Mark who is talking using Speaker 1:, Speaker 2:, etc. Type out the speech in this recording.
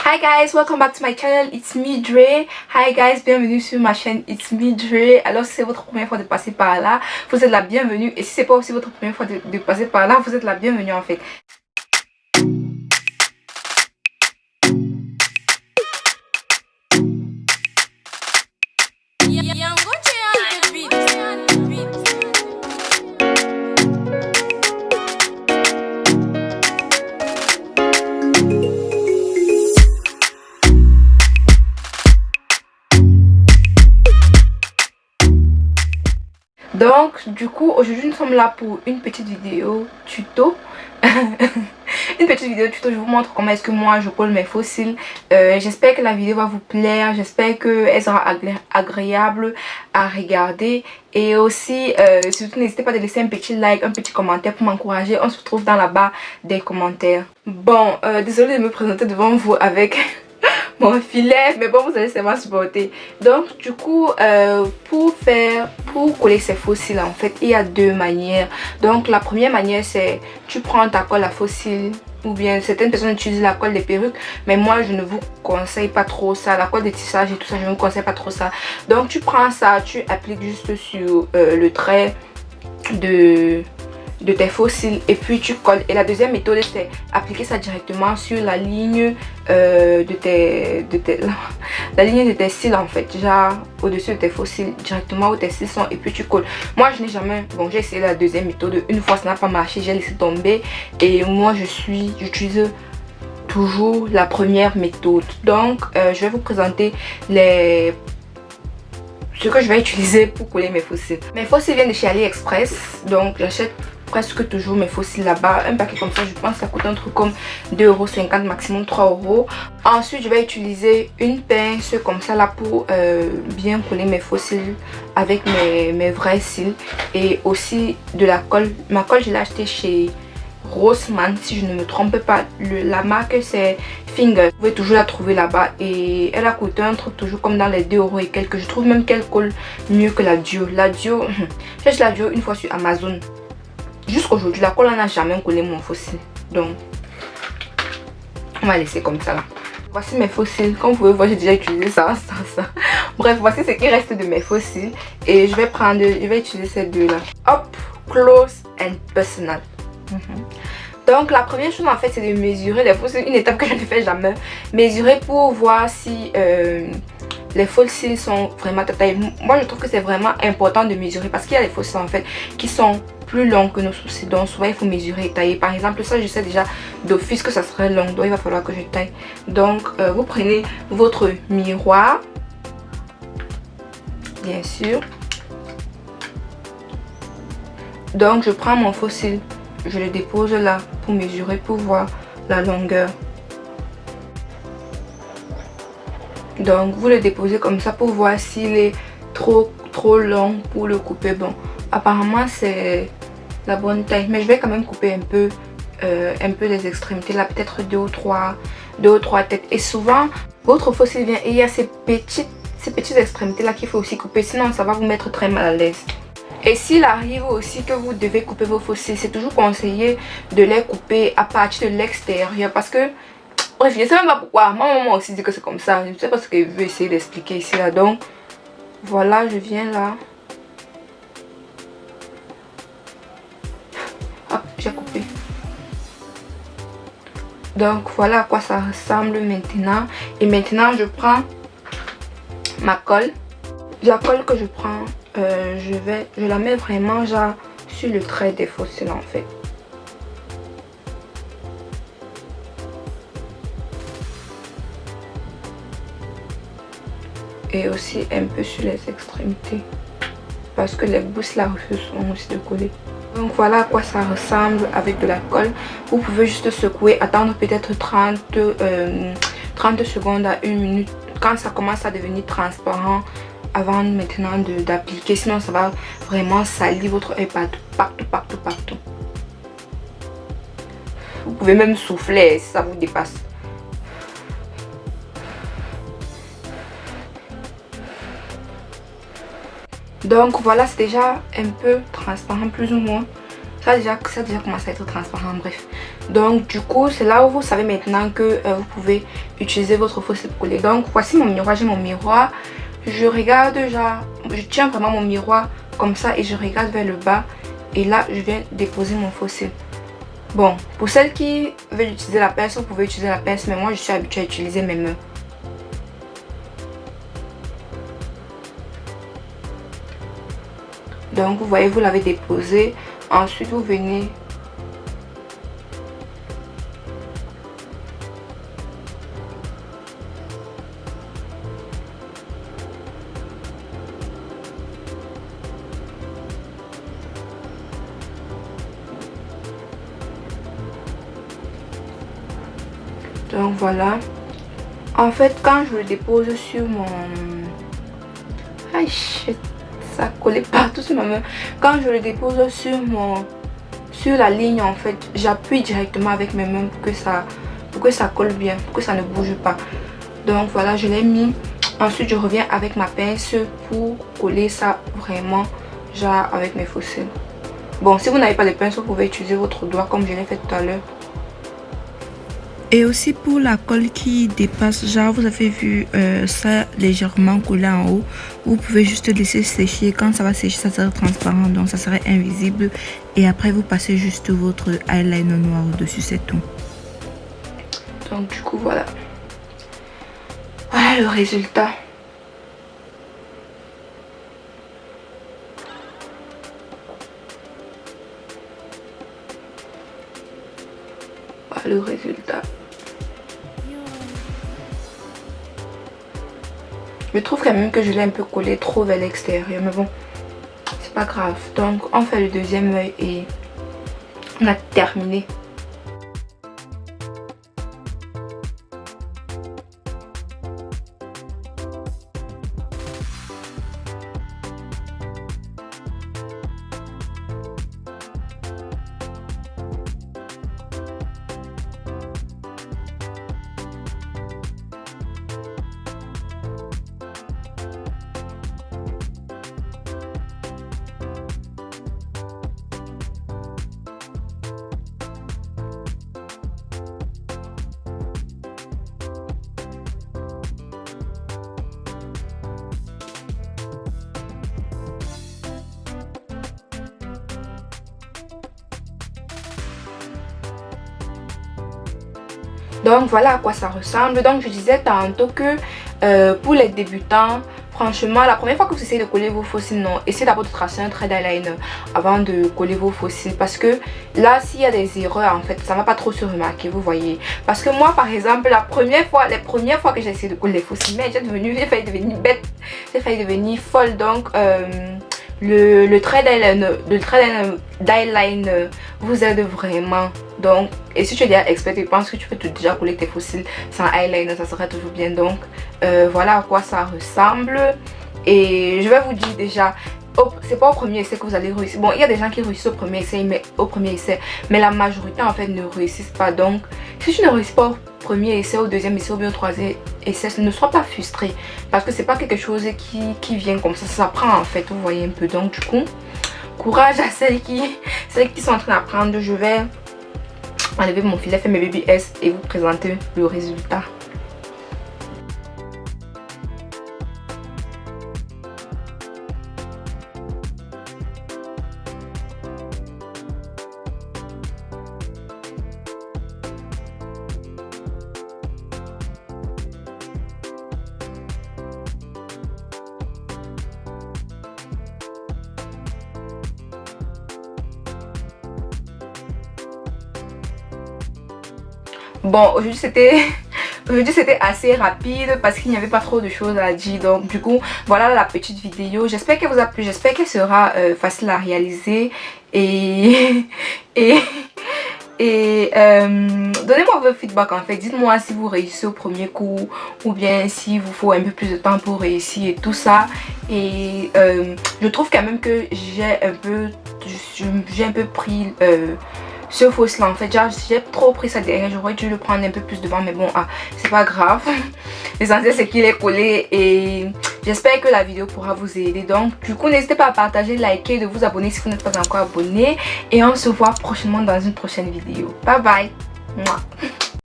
Speaker 1: Hi guys, welcome back to my channel, it's me Dre. Hi guys, bienvenue sur ma chaîne It's Me Dre. Alors si c'est votre première fois de passer par là, vous êtes la bienvenue. Et si c'est pas aussi votre première fois de passer par là, vous êtes la bienvenue en fait. Donc du coup aujourd'hui nous sommes là pour une petite vidéo tuto. Une petite vidéo tuto, je vous montre comment est-ce que moi je colle mes faux cils. J'espère que la vidéo va vous plaire, j'espère qu'elle sera agréable à regarder. Et aussi surtout n'hésitez pas à laisser un petit like, un petit commentaire pour m'encourager. On se retrouve dans la barre des commentaires. Bon, désolée de me présenter devant vous avec mon filet, mais bon, vous allez seulement supporter. Donc du coup pour coller ces faux cils, en fait il y a deux manières. Donc la première manière, c'est tu prends ta colle à faux cils, ou bien certaines personnes utilisent la colle des perruques, mais moi je ne vous conseille pas trop ça. La colle de tissage et tout ça, je ne vous conseille pas trop ça. Donc tu prends ça, tu appliques juste sur le trait de tes faux cils et puis tu colles. Et la deuxième méthode, c'est appliquer ça directement sur la ligne la ligne de tes cils, en fait, genre au-dessus de tes faux cils, directement où tes cils sont, et puis tu colles. Moi je n'ai jamais, bon, j'ai essayé la deuxième méthode une fois, ça n'a pas marché, j'ai laissé tomber. Et moi j'utilise toujours la première méthode. Donc je vais vous présenter ce que je vais utiliser pour coller mes faux cils. Mes faux cils viennent de chez AliExpress, donc j'achète presque toujours mes faux cils là-bas. Un paquet comme ça, je pense que ça coûte un truc comme 2,50 €, maximum 3 €. Ensuite je vais utiliser une pince comme ça là pour bien coller mes faux cils avec mes vrais cils. Et aussi de la colle. Ma colle je l'ai achetée chez Rossmann, si je ne me trompe pas. La marque c'est Finger, vous pouvez toujours la trouver là-bas. Et elle a coûté un truc toujours comme dans les 2 € et quelques. Je trouve même qu'elle colle mieux que la Duo. La Duo, j'ai acheté la Duo une fois sur Amazon. Jusqu'aujourd'hui la colle n'a jamais collé mon faux cil, donc on va laisser comme ça là. Voici mes faux cils, comme vous pouvez voir j'ai déjà utilisé ça. Bref, voici ce qui reste de mes faux cils. Et je vais utiliser ces deux là. Hop, close and personal. Donc la première chose en fait, c'est de mesurer les faux cils. Une étape que je ne fais jamais. Mesurer pour voir si les faux cils sont vraiment ta taille. Moi je trouve que c'est vraiment important de mesurer, parce qu'il y a des faux cils en fait qui sont plus longs que nos sourcils. Donc souvent il faut mesurer et tailler. Par exemple ça, je sais déjà d'office que ça serait long, donc il va falloir que je taille. Donc vous prenez votre miroir, bien sûr. Donc je prends mon faux cil, je le dépose là pour mesurer, pour voir la longueur. Donc vous le déposez comme ça pour voir s'il est trop long pour le couper. Bon, apparemment c'est la bonne taille, mais je vais quand même couper un peu les extrémités là, peut-être deux ou trois têtes. Et souvent votre faux cil vient et il y a ces petites extrémités là qu'il faut aussi couper, sinon ça va vous mettre très mal à l'aise. Et s'il arrive aussi que vous devez couper vos faux cils, c'est toujours conseillé de les couper à partir de l'extérieur, parce que bref, je sais même pas pourquoi. Ma maman aussi dit que c'est comme ça. Je ne sais pas ce qu'elle veut essayer d'expliquer ici là. Donc voilà, je viens là. Hop, j'ai coupé. Donc voilà à quoi ça ressemble maintenant. Et maintenant je prends ma colle. La colle que je prends, je la mets vraiment genre sur le trait des faux cils en fait. Et aussi un peu sur les extrémités, parce que les bouts là refusent aussi de coller. Donc voilà à quoi ça ressemble avec de la colle. Vous pouvez juste secouer, attendre peut-être 30 secondes à 1 minute quand ça commence à devenir transparent, avant maintenant d'appliquer, sinon ça va vraiment salir votre œil partout. Vous pouvez même souffler si ça vous dépasse. Donc voilà, c'est déjà un peu transparent plus ou moins. Ça a déjà commencé à être transparent, bref. Donc du coup c'est là où vous savez maintenant que vous pouvez utiliser votre fossile pour coller. Donc voici mon miroir, j'ai mon miroir. Je regarde, genre, je tiens vraiment mon miroir comme ça et je regarde vers le bas. Et là je viens déposer mon fossile. Bon, pour celles qui veulent utiliser la pince, vous pouvez utiliser la pince, mais moi je suis habituée à utiliser mes mains. Donc vous voyez, vous l'avez déposé. Ensuite vous venez donc voilà. En fait quand je le dépose sur mon... Aïe, ça collait partout sur ma main. Quand je le dépose sur la ligne, en fait j'appuie directement avec mes mains pour que ça colle bien, pour que ça ne bouge pas. Donc voilà, je l'ai mis. Ensuite je reviens avec ma pince pour coller ça vraiment genre avec mes fossiles. Bon, si vous n'avez pas de pince, vous pouvez utiliser votre doigt comme je l'ai fait tout à l'heure.
Speaker 2: Et aussi pour la colle qui dépasse, genre vous avez vu ça légèrement collé en haut, vous pouvez juste laisser sécher. Quand ça va sécher, ça sera transparent, donc ça serait invisible. Et après vous passez juste votre eyeliner noir au dessus, c'est tout.
Speaker 1: Donc du coup voilà, voilà le résultat. Voilà le résultat. Je trouve quand même que je l'ai un peu collé trop vers l'extérieur, mais bon, c'est pas grave. Donc on fait le deuxième œil et on a terminé. Donc voilà à quoi ça ressemble. Donc je disais tantôt que pour les débutants, franchement la première fois que vous essayez de coller vos fossiles, non, essayez d'abord de tracer un trait d'eyeliner avant de coller vos fossiles, parce que là s'il y a des erreurs en fait ça va pas trop se remarquer, vous voyez. Parce que moi par exemple les premières fois que j'ai essayé de coller les fossiles, mais j'ai failli devenir bête, j'ai failli devenir folle. Donc le trait d'eyeliner vous aide vraiment. Donc, et si tu es déjà expert, je pense que tu peux déjà coller tes fossiles sans eyeliner, ça serait toujours bien. Donc voilà à quoi ça ressemble. Et je vais vous dire déjà, c'est pas au premier essai que vous allez réussir. Bon, il y a des gens qui réussissent au premier essai, mais la majorité en fait ne réussissent pas. Donc si tu ne réussis pas au premier essai, au deuxième essai ou bien au troisième essai, ne sois pas frustré, parce que c'est pas quelque chose qui vient comme ça s'apprend en fait, vous voyez un peu. Donc du coup, courage à celles qui sont en train d'apprendre. Je vais enlever mon filet, faire mes baby S et vous présenter le résultat. Bon, aujourd'hui c'était assez rapide parce qu'il n'y avait pas trop de choses à dire. Donc du coup voilà la petite vidéo. J'espère qu'elle vous a plu, j'espère qu'elle sera facile à réaliser. Et donnez-moi vos feedbacks en fait. Dites-moi si vous réussissez au premier coup ou bien si vous faut un peu plus de temps pour réussir et tout ça. Et je trouve quand même que j'ai un peu pris ce fausse là en fait. Genre j'ai trop pris ça derrière, j'aurais dû le prendre un peu plus devant, mais bon, c'est pas grave. L'essentiel c'est qu'il est collé et J'espère que la vidéo pourra vous aider. Donc du coup n'hésitez pas à partager, liker, de vous abonner si vous n'êtes pas encore abonné. Et on se voit prochainement dans une prochaine vidéo. Bye bye. Mouah.